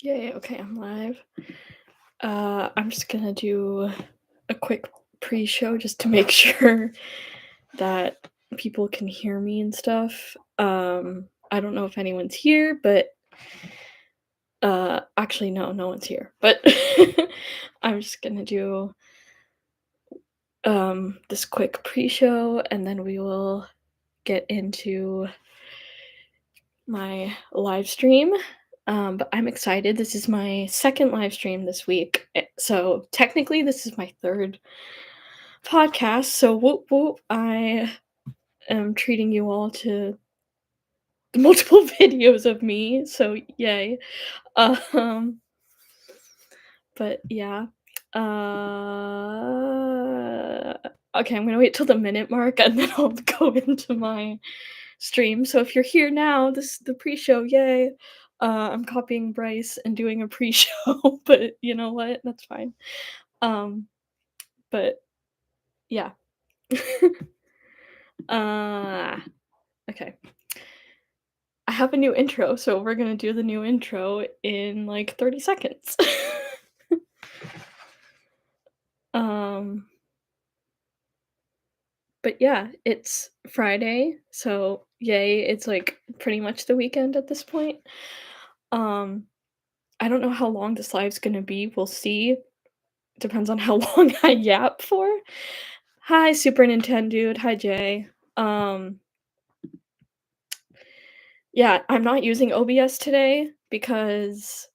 Yay, okay, I'm live. I'm just gonna do a quick pre-show just to make sure that people can hear me and stuff. I don't know if anyone's here, but actually no one's here. But I'm just gonna do this quick pre-show and then we will get into my live stream. But I'm excited. This is my second live stream this week. So technically, this is my third podcast. So whoop whoop. I am treating you all to multiple videos of me. So yay. Um, but yeah. Okay, I'm gonna wait till the minute mark and then I'll go into my stream. So if you're here now, this is the pre-show, yay. I'm copying Bryce and doing a pre-show, but you know what? That's fine. But yeah. Okay. I have a new intro, so we're gonna do the new intro in like 30 seconds. um but yeah, it's Friday, so yay, it's like pretty much the weekend at this point. Um I don't know how long this live's gonna be. We'll see. Depends on how long I yap for. Hi, Super Nintendo dude. Hi, Jay. Um, yeah, I'm not using OBS today because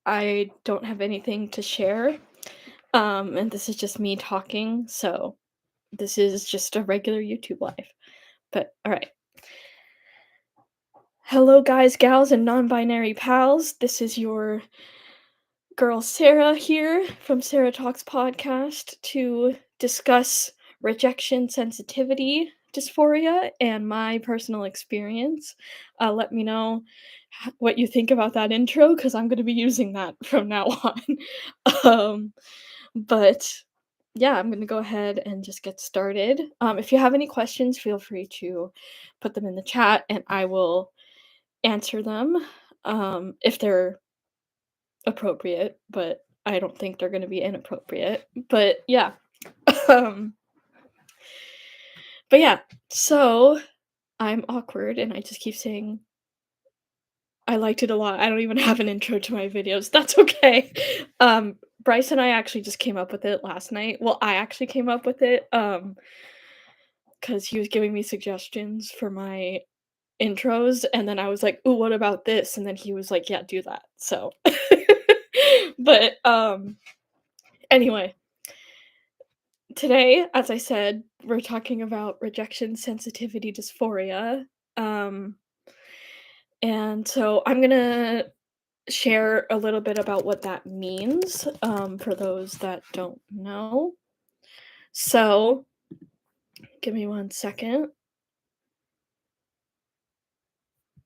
I don't have anything to share. And this is just me talking, so this is just a regular YouTube live. But all right. Hello, guys, gals, and non-binary pals. This is your girl Sarah here from Sarah Talks Podcast to discuss rejection sensitivity dysphoria and my personal experience. Let me know what you think about that intro because I'm going to be using that from now on. um, but yeah, I'm going to go ahead and just get started. If you have any questions, feel free to put them in the chat and I will answer them if they're appropriate, but I don't think they're gonna be inappropriate. But yeah. um but yeah, so I'm awkward and I just keep saying I liked it a lot. I don't even have an intro to my videos. That's okay. Bryce and I actually just came up with it last night. Well, I actually came up with it because he was giving me suggestions for my intros and then I was like, "Ooh, what about this?" And then he was like, "Yeah, do that." So but anyway, today, as I said, we're talking about rejection sensitivity dysphoria. Um, and so I'm gonna share a little bit about what that means for those that don't know. So, give me one second.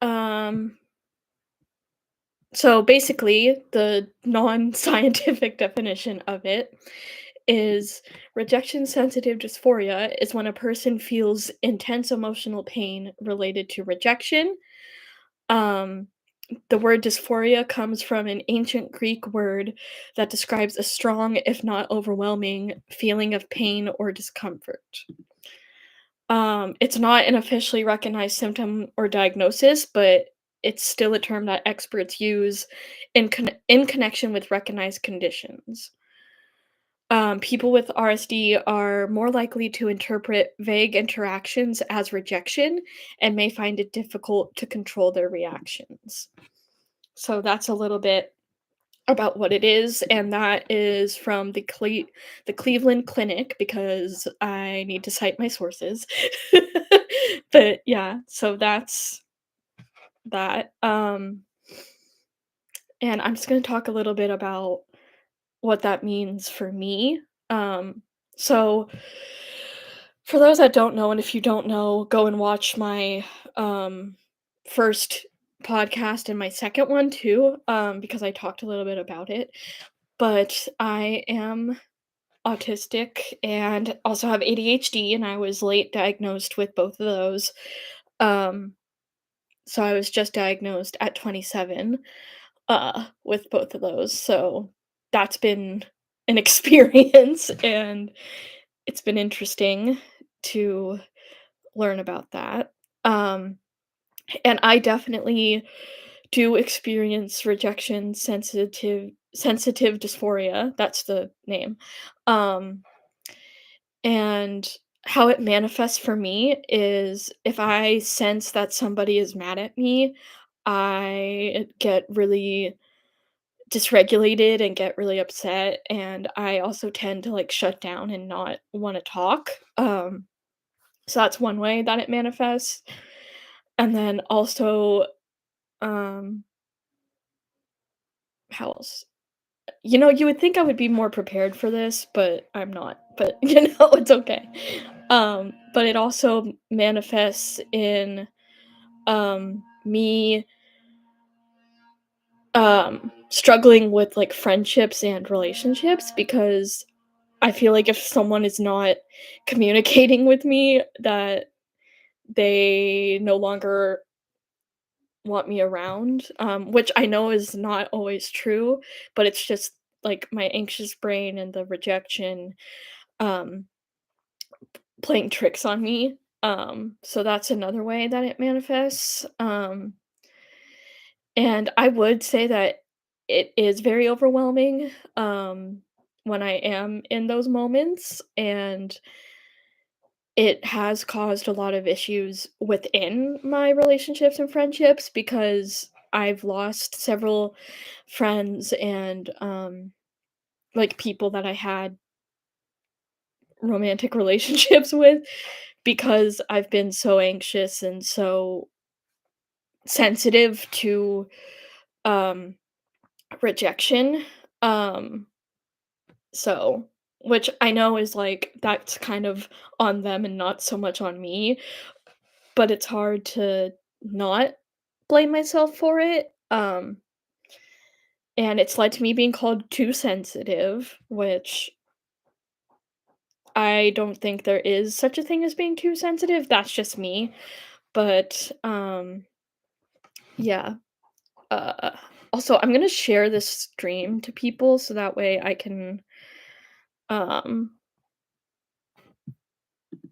Um, so basically, the non-scientific definition of it is rejection sensitive dysphoria is when a person feels intense emotional pain related to rejection. Um, the word dysphoria comes from an ancient Greek word that describes a strong, if not overwhelming, feeling of pain or discomfort. It's not an officially recognized symptom or diagnosis, but it's still a term that experts use in connection with recognized conditions. People with RSD are more likely to interpret vague interactions as rejection and may find it difficult to control their reactions. So that's a little bit about what it is, and that is from the Cleveland Clinic because I need to cite my sources. But yeah, so that's that. And I'm just going to talk a little bit about what that means for me. So for those that don't know, and if you don't know, go and watch my first podcast and my second one too, because I talked a little bit about it. But I am autistic and also have ADHD, and I was late diagnosed with both of those. Um, so I was just diagnosed at 27. with both of those, so that's been an experience, and it's been interesting to learn about that. Um, and I definitely do experience rejection sensitive dysphoria, that's the name. Um, and how it manifests for me is if I sense that somebody is mad at me, I get really dysregulated and get really upset, and I also tend to, like, shut down and not wanna talk. So that's one way that it manifests. And then also, um, how else? You would think I would be more prepared for this, but I'm not. But, it's okay. But it also manifests in, me, struggling with, like, friendships and relationships because I feel like if someone is not communicating with me, that they no longer want me around, which I know is not always true, but it's just, like, my anxious brain and the rejection, um, playing tricks on me. So that's another way that it manifests. And I would say that it is very overwhelming, when I am in those moments, and it has caused a lot of issues within my relationships and friendships because I've lost several friends and, like, people that I had romantic relationships with because I've been so anxious and so sensitive to, um, rejection. Um, so which I know is, like, that's kind of on them and not so much on me, but it's hard to not blame myself for it, and it's led to me being called too sensitive, which I don't think there is such a thing as being too sensitive, that's just me, but, yeah, uh, also, I'm gonna share this stream to people so that way I can, um,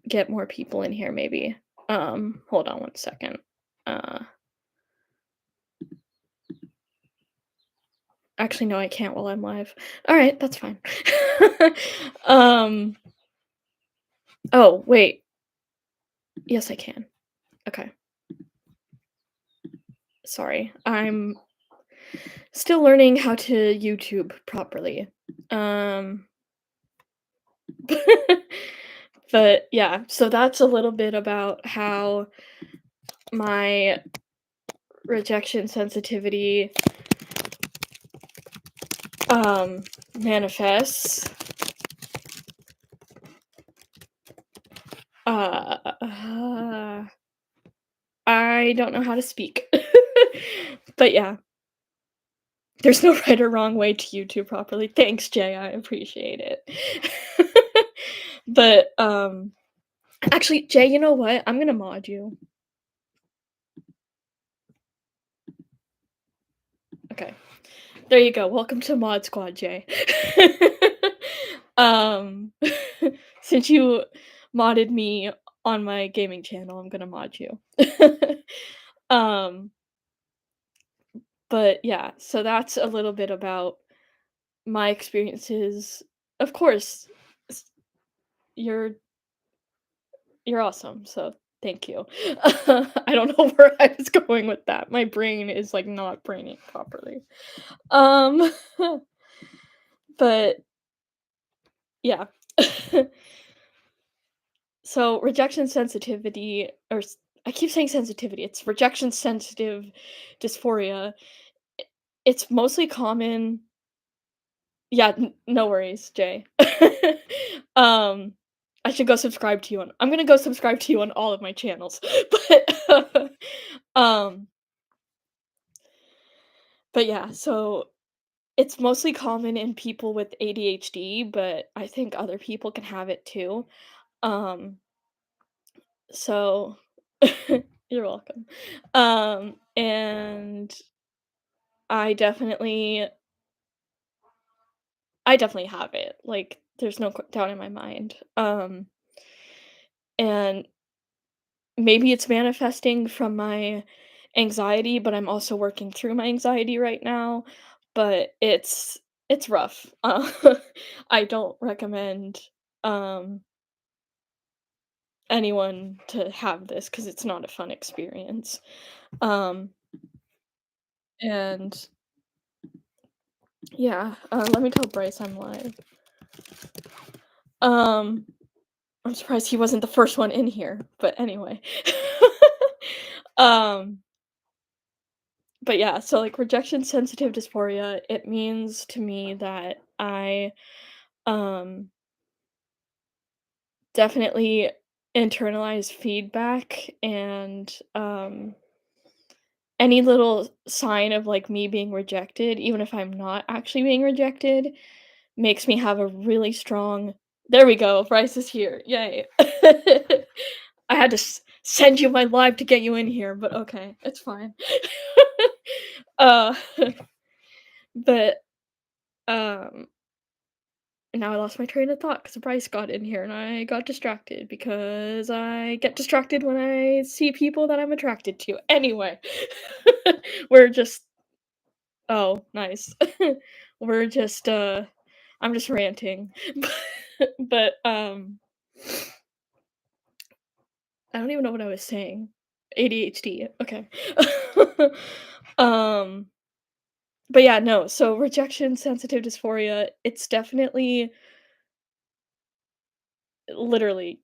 get more people in here maybe. Hold on one second. Uh, actually, no, I can't while I'm live. Alright, that's fine. Um, oh, wait. Yes, I can. Okay. Sorry. I'm still learning how to YouTube properly. Um, but yeah, so that's a little bit about how my rejection sensitivity, um, manifests. Uh, I don't know how to speak. But yeah, there's no right or wrong way to YouTube properly. Thanks, Jay, I appreciate it. But, actually, Jay, you know what? I'm gonna mod you. Okay. There you go. Welcome to Mod Squad, Jay. Um, since you modded me on my gaming channel, I'm gonna mod you. Um, but yeah, so that's a little bit about my experiences. Of course, s you're you're awesome, so thank you. I don't know where I was going with that. My brain is, like, not braining properly. Um, but yeah. So, rejection sensitivity I keep saying sensitivity, it's rejection sensitive dysphoria. I it's mostly common. Yeah, no worries, Jay. Um, I should go subscribe to you on I'm gonna go subscribe to you on all of my channels. But, um, but yeah, so it's mostly common in people with ADHD, but I think other people can have it too. Um, so you're welcome. And I definitely I definitely have it, like, there's no doubt in my mind, and maybe it's manifesting from my anxiety, but I'm also working through my anxiety right now, but it's rough. I don't recommend, um, anyone to have this because it's not a fun experience. Um, and yeah, let me tell Bryce I'm live. Um, I'm surprised he wasn't the first one in here, but anyway. Um, but yeah, so like rejection sensitive dysphoria, it means to me that I um definitely internalize feedback and any little sign of like me being rejected, even if I'm not actually being rejected, makes me have a really strong. There we go, Bryce is here. Yay. I had to send you my live to get you in here, but okay, it's fine. uh but um now I lost my train of thought because Bryce got in here and I got distracted because I get distracted when I see people that I'm attracted to. Anyway, we're just oh, nice. We're just I'm just ranting. But I don't even know what I was saying. ADHD. Okay. um but yeah, no. So rejection sensitive dysphoria, it's definitely literally.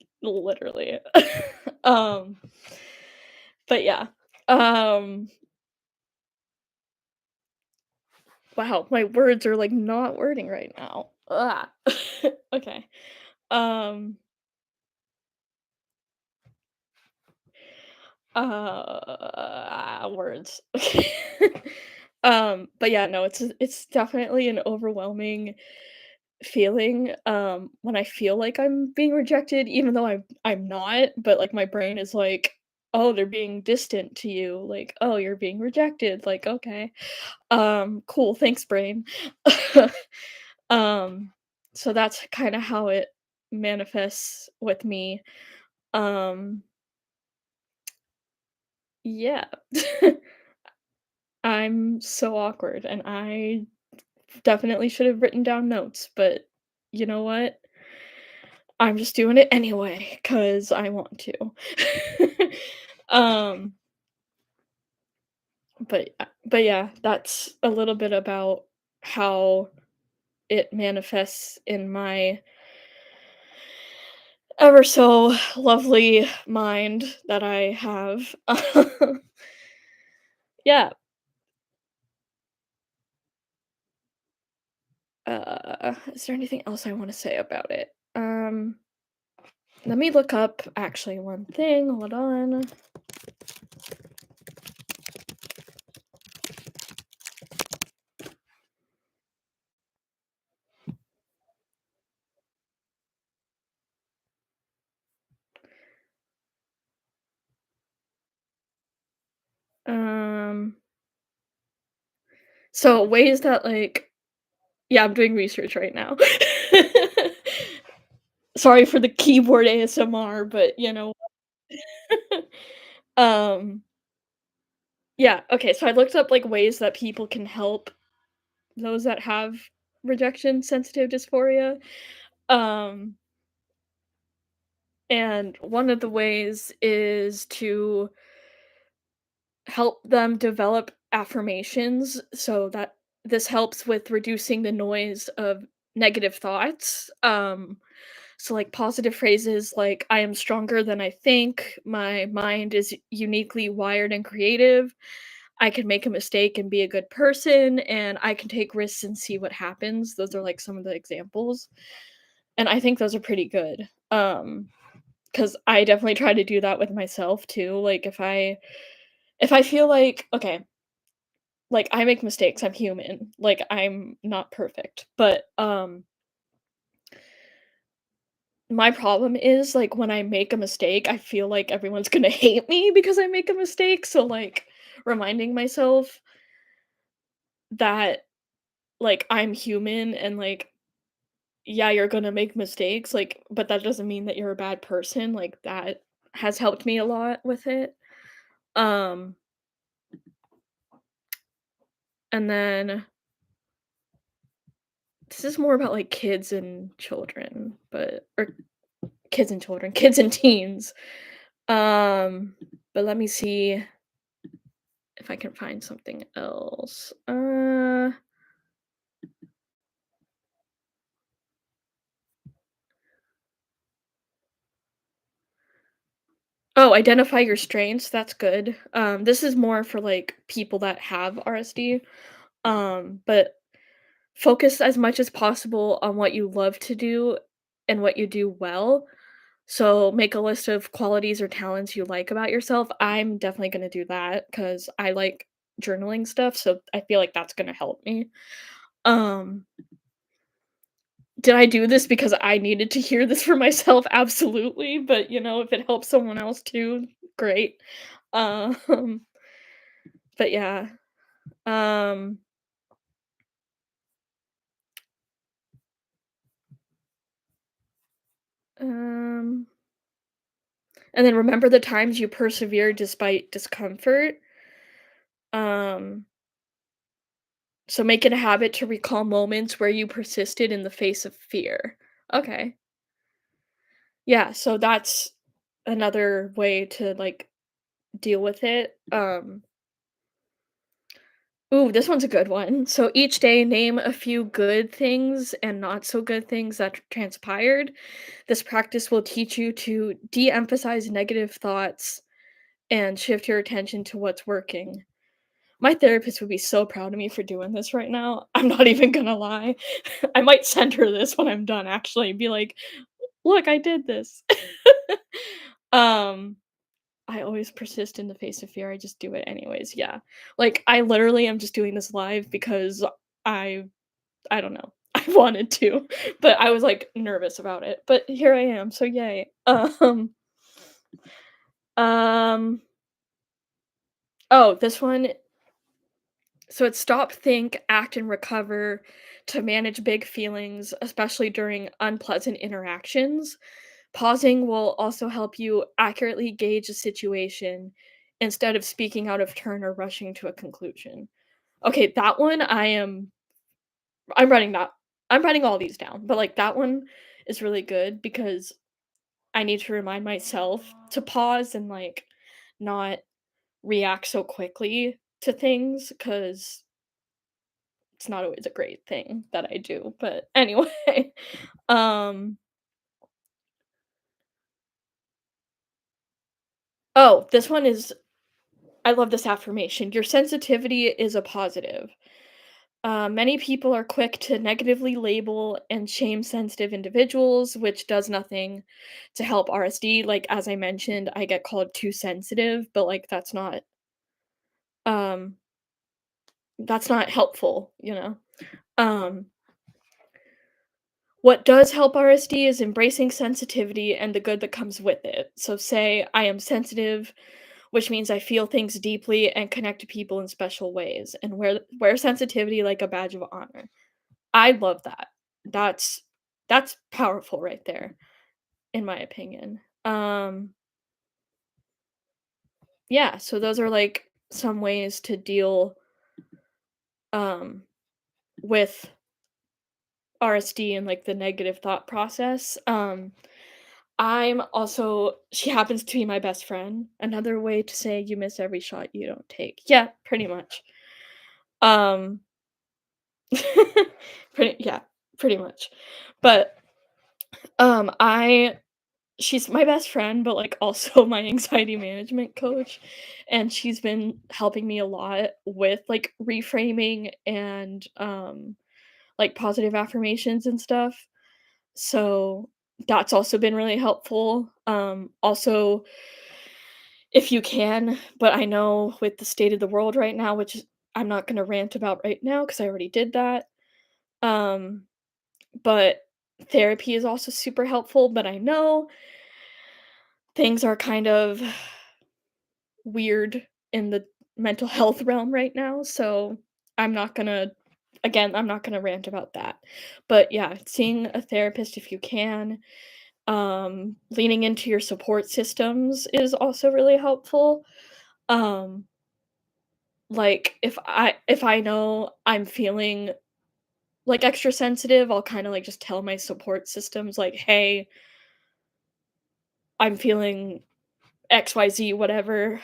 um but yeah. Um wow, my words are like not wording right now. Ah. Okay. Um words. But yeah, no, it's definitely an overwhelming feeling, when I feel like I'm being rejected, even though I'm not, but, like, my brain is like, "Oh, they're being distant to you," like, "Oh, you're being rejected," like, "Okay." Cool, thanks, brain. Um, so that's kinda how it manifests with me. Um, yeah. I'm so awkward, and I definitely should have written down notes, but you know what? I'm just doing it anyway because I want to. Um, but yeah, that's a little bit about how it manifests in my ever so lovely mind that I have. Yeah, is there anything else I wanna say about it? Let me look up actually one thing, hold on. Um, so ways that, like yeah, I'm doing research right now. Sorry for the keyboard ASMR, but, you know. Um, yeah, okay, so I looked up, like, ways that people can help those that have rejection sensitive dysphoria, um, and one of the ways is to help them develop affirmations so that this helps with reducing the noise of negative thoughts, so, like, positive phrases like, "I am stronger than I think," "My mind is uniquely wired and creative," "I can make a mistake and be a good person," and "I can take risks and see what happens." Those are, like, some of the examples, and I think those are pretty good, because I definitely try to do that with myself too, like, if I feel like okay, like, I make mistakes, I'm human, like, I'm not perfect, but, my problem is, like, when I make a mistake, I feel like everyone's gonna hate me because I make a mistake, so, like, reminding myself that, like, I'm human and, like, yeah, you're gonna make mistakes, like, but that doesn't mean that you're a bad person, like, that has helped me a lot with it. Um, and then this is more about, like, kids and children, but or kids and children, kids and teens. Um, but let me see if I can find something else. Oh, identify your strengths, that's good. This is more for, like, people that have RSD, but focus as much as possible on what you love to do and what you do well. So, make a list of qualities or talents you like about yourself. I'm definitely gonna do that because I like journaling stuff, so I feel like that's gonna help me. Um, did I do this because I needed to hear this for myself? Absolutely, but, if it helps someone else too, great. Um, but yeah. Um, um, and then remember the times you persevered despite discomfort. Um, so make it a habit to recall moments where you persisted in the face of fear. Okay. Yeah, so that's another way to, like, deal with it. Ooh, this one's a good one. So each day, name a few good things and not so good things that transpired. This practice will teach you to de emphasize negative thoughts and shift your attention to what's working. My therapist would be so proud of me for doing this right now. I'm not even gonna lie. I might send her this when I'm done, actually, and be like, look, I did this. um, I always persist in the face of fear. I just do it anyways. Yeah. Like I literally am just doing this live because I I don't know. I wanted to, but I was like nervous about it. But here I am. So yay. Um oh, this one, so it's stop, think, act and recover to manage big feelings, especially during unpleasant interactions. Pausing will also help you accurately gauge a situation instead of speaking out of turn or rushing to a conclusion. Okay, that one I'm writing that I'm writing all these down, but, like, that one is really good because I need to remind myself to pause and, like, not react so quickly to things because it's not always a great thing that I do, but anyway, um oh, this one is I love this affirmation. Your sensitivity is a positive. Many people are quick to negatively label and shame sensitive individuals, which does nothing to help RSD. Like as I mentioned, I get called too sensitive, but like um that's not helpful. Um what does help RSD is embracing sensitivity and the good that comes with it. So say I am sensitive, which means I feel things deeply and connect to people in special ways and wear sensitivity like a badge of honor. I love that. That's that's powerful right there, in my opinion. Yeah, so those are like some ways to deal um with RSD and like the negative thought process. I'm also she happens to be my best friend. Another way to say you miss every shot you don't take. Yeah, pretty much. Um yeah, pretty much. But I she's my best friend, but, like, also my anxiety management coach, and she's been helping me a lot with, like, reframing and, like, positive affirmations and stuff. So, that's also been really helpful. Also, if you can, but I know with the state of the world right now, which I'm not gonna rant about right now because I already did that, um, but therapy is also super helpful, but I know things are kind of weird in the mental health realm right now, so I'm not gonna again, I'm not gonna rant about that. But yeah, seeing a therapist if you can, leaning into your support systems is also really helpful. Um, like if I know I'm feeling like extra sensitive, I'll kind of like just tell my support systems like, "Hey, I'm feeling XYZ whatever."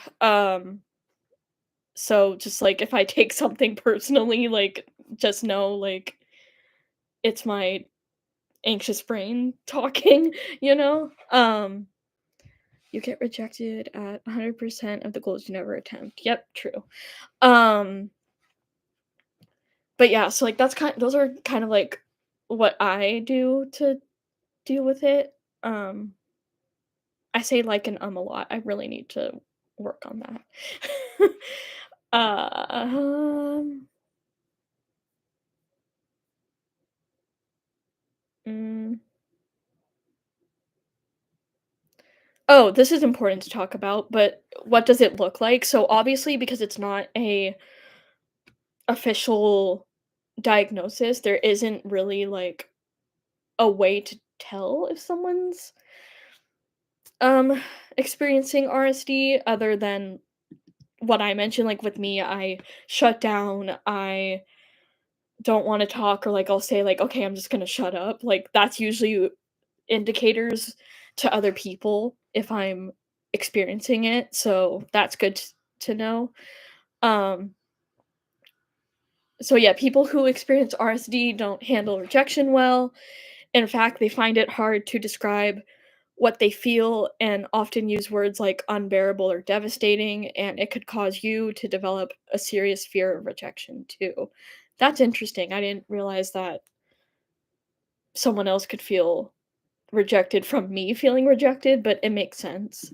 So just like if I take something personally, like just know like it's my anxious brain talking, you know? You get rejected at 100% of the goals you never attempt. Yep, true. Um, but yeah, so like those are kind of like what I do to deal with it. Um, I say like and a lot. I really need to work on that. um, mm, oh, this is important to talk about, but what does it look like? So obviously because it's not a official diagnosis, there isn't really like a way to tell if someone's um experiencing RSD other than what I mentioned. Like with me, I shut down, I don't want to talk, or like I'll say like, okay, I'm just gonna shut up. Like that's usually indicators to other people if I'm experiencing it. So that's good to know. Um so yeah, people who experience RSD don't handle rejection well. In fact, they find it hard to describe what they feel and often use words like unbearable or devastating, and it could cause you to develop a serious fear of rejection too. That's interesting. I didn't realize that someone else could feel rejected from me feeling rejected, but it makes sense.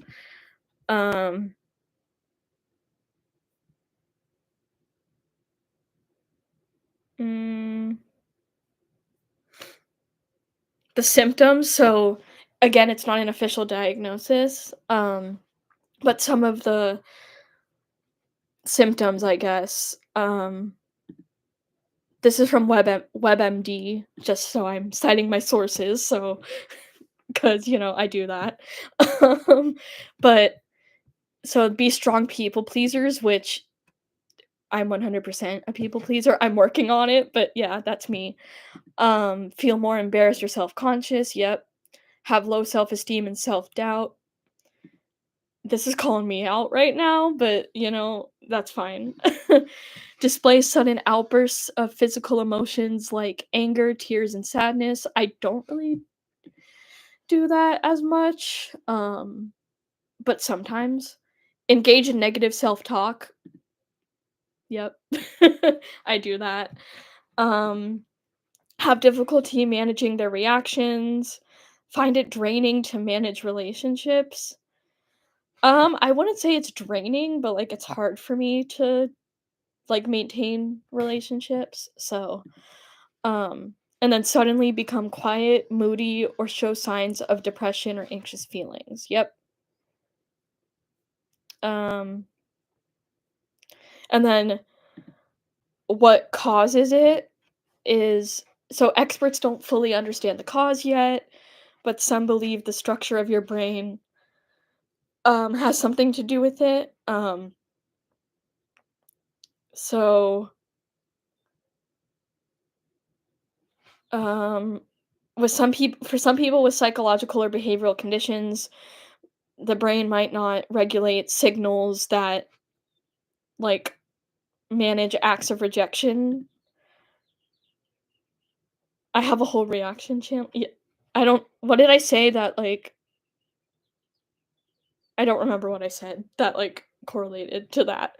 Um, mm, the symptoms. So again, it's not an official diagnosis. But some of the symptoms, I guess. This is from WebMD, just so I'm citing my sources, so because I do that. Um, but so be strong people pleasers, which I'm 100% a people pleaser. I'm working on it, but yeah, that's me. Feel more embarrassed or self-conscious, yep. Have low self-esteem and self-doubt. This is calling me out right now, but that's fine. Display sudden outbursts of physical emotions like anger, tears, and sadness. I don't really do that as much, but sometimes. Engage in negative self-talk. Yep. I do that. Um, have difficulty managing their reactions. Find it draining to manage relationships. I wouldn't say it's draining, but like it's hard for me to like maintain relationships. So, and then suddenly become quiet, moody, or show signs of depression or anxious feelings. Yep. Um, and then what causes it is so experts don't fully understand the cause yet, but some believe the structure of your brain has something to do with it. So um with some people for some people with psychological or behavioral conditions, the brain might not regulate signals that like manage acts of rejection. I have a whole reaction channel. I don't what did I say that like I don't remember what I said that like correlated to that.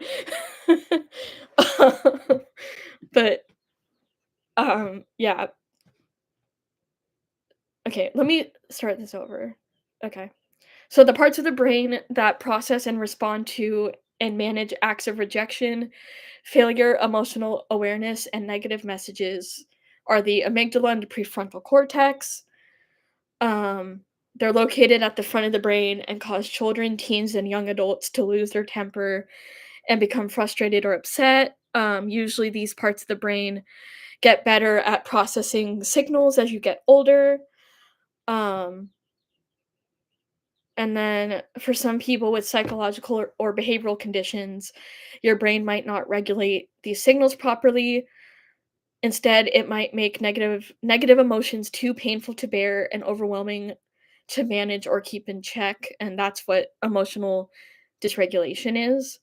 But yeah. Okay, let me start this over. Okay. So the parts of the brain that process and respond to and manage acts of rejection, failure, emotional awareness, and negative messages are the amygdala and the prefrontal cortex. Um, they're located at the front of the brain and cause children, teens, and young adults to lose their temper and become frustrated or upset. Usually these parts of the brain get better at processing signals as you get older. Um, and then for some people with psychological or behavioral conditions, your brain might not regulate these signals properly. Instead, it might make negative emotions too painful to bear and overwhelming to manage or keep in check, and that's what emotional dysregulation is.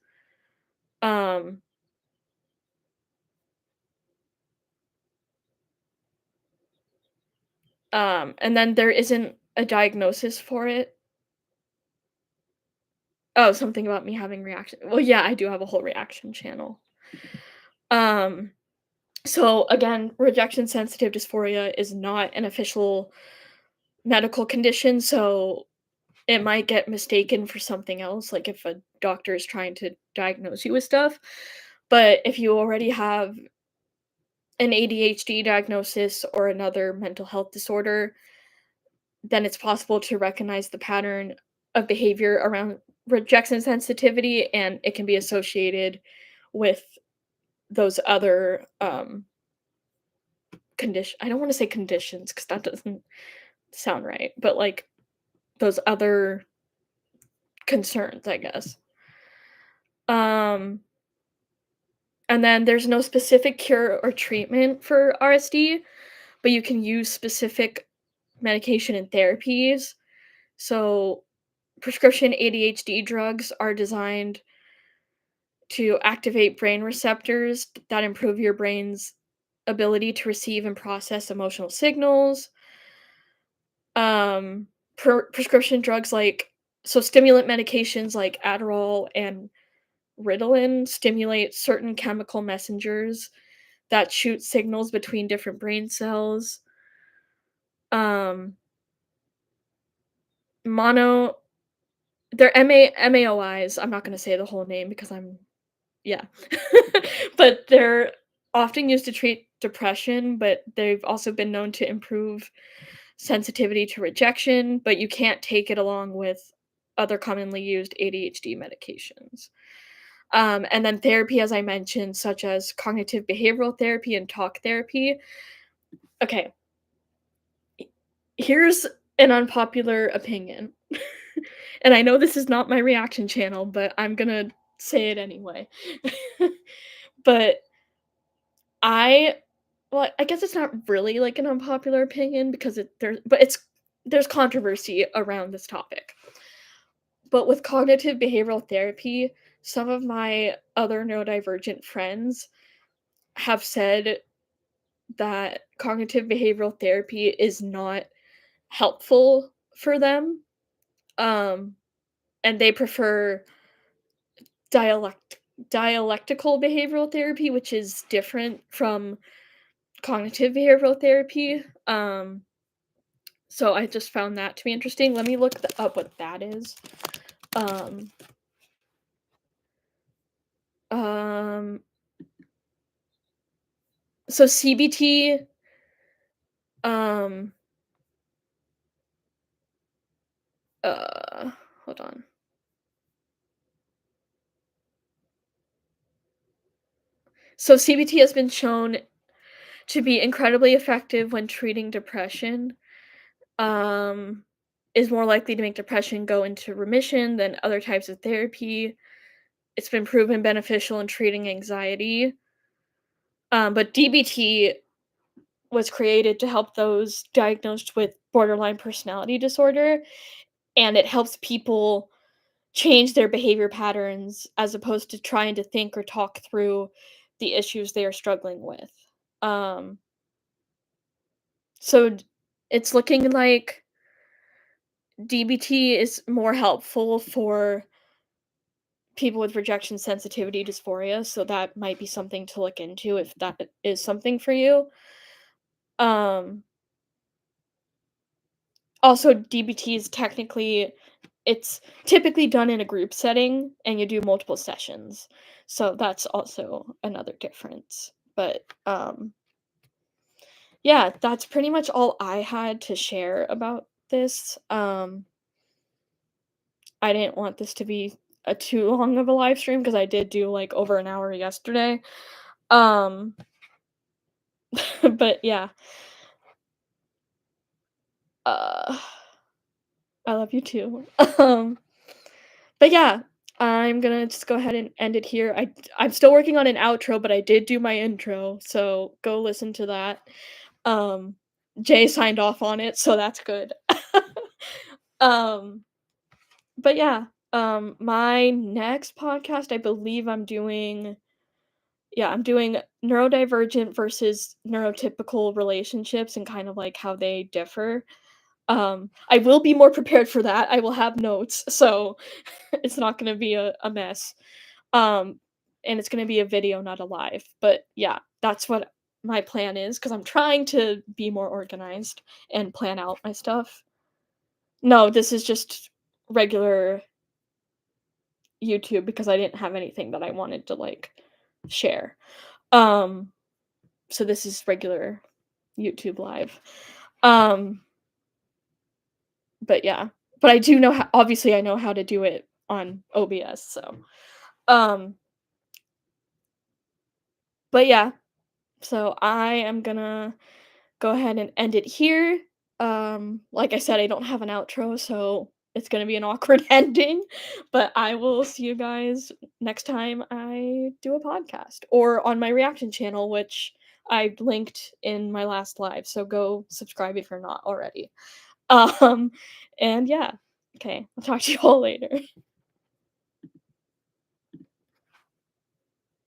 Um, and then there isn't a diagnosis for it. Oh, something about me having reaction. Well, yeah, I do have a whole reaction channel. Um, so again, rejection sensitive dysphoria is not an official medical condition, so it might get mistaken for something else, like if a doctor is trying to diagnose you with stuff. But if you already have an ADHD diagnosis or another mental health disorder, then it's possible to recognize the pattern of behavior around rejection sensitivity, and it can be associated with those other condition I don't want to say conditions because that doesn't sound right, but like those other concerns, I guess. Um and then there's no specific cure or treatment for RSD, but you can use specific medication and therapies. So prescription ADHD drugs are designed to activate brain receptors that improve your brain's ability to receive and process emotional signals. Prescription drugs stimulant medications like Adderall and Ritalin stimulate certain chemical messengers that shoot signals between different brain cells. Um, mono, they're MAOIs. I'm not going to say the whole name because yeah. But they're often used to treat depression, but they've also been known to improve sensitivity to rejection, but you can't take it along with other commonly used ADHD medications. And then therapy, as I mentioned, such as cognitive behavioral therapy and talk therapy. Okay, here's an unpopular opinion. And I know this is not my reaction channel, but I'm gonna say it anyway. But I well, I guess it's not really like an unpopular opinion because there's controversy around this topic. But with cognitive behavioral therapy, some of my other neurodivergent friends have said that cognitive behavioral therapy is not helpful for them. Um, and they prefer dialect dialectical behavioral therapy, which is different from cognitive behavioral therapy. So I just found that to be interesting. Let me look up what that is. Um, um, so CBT, um, uh, hold on. So CBT has been shown to be incredibly effective when treating depression. Um, is more likely to make depression go into remission than other types of therapy. It's been proven beneficial in treating anxiety. But DBT was created to help those diagnosed with borderline personality disorder, and it helps people change their behavior patterns as opposed to trying to think or talk through the issues they are struggling with. Um, so it's looking like DBT is more helpful for people with rejection sensitivity dysphoria, so that might be something to look into if that is something for you. Um, Also, DBT is it's typically done in a group setting and you do multiple sessions. So that's also another difference. But yeah, that's pretty much all I had to share about this. I didn't want this to be a too long of a live stream because I did do, like, over an hour yesterday. Um, but yeah, uh, I love you too. Um, but yeah, I'm gonna just go ahead and end it here. I'm still working on an outro, but I did do my intro, so go listen to that. Um, Jay signed off on it, so that's good. Um, but yeah, my next podcast, I believe I'm doing neurodivergent versus neurotypical relationships and kind of like how they differ. I will be more prepared for that. I will have notes, so it's not gonna be a mess. Um, and it's gonna be a video, not a live. But yeah, that's what my plan is because I'm trying to be more organized and plan out my stuff. No, this is just regular YouTube because I didn't have anything that I wanted to like share. Um, so this is regular YouTube live. Um, but yeah. But I do know how obviously I know how to do it on OBS, so um but yeah, so I am gonna go ahead and end it here. Like I said, I don't have an outro, so it's gonna be an awkward ending, but I will see you guys next time I do a podcast or on my reaction channel, which I linked in my last live. So go subscribe if you're not already. Um, and yeah, okay, I'll talk to you all later.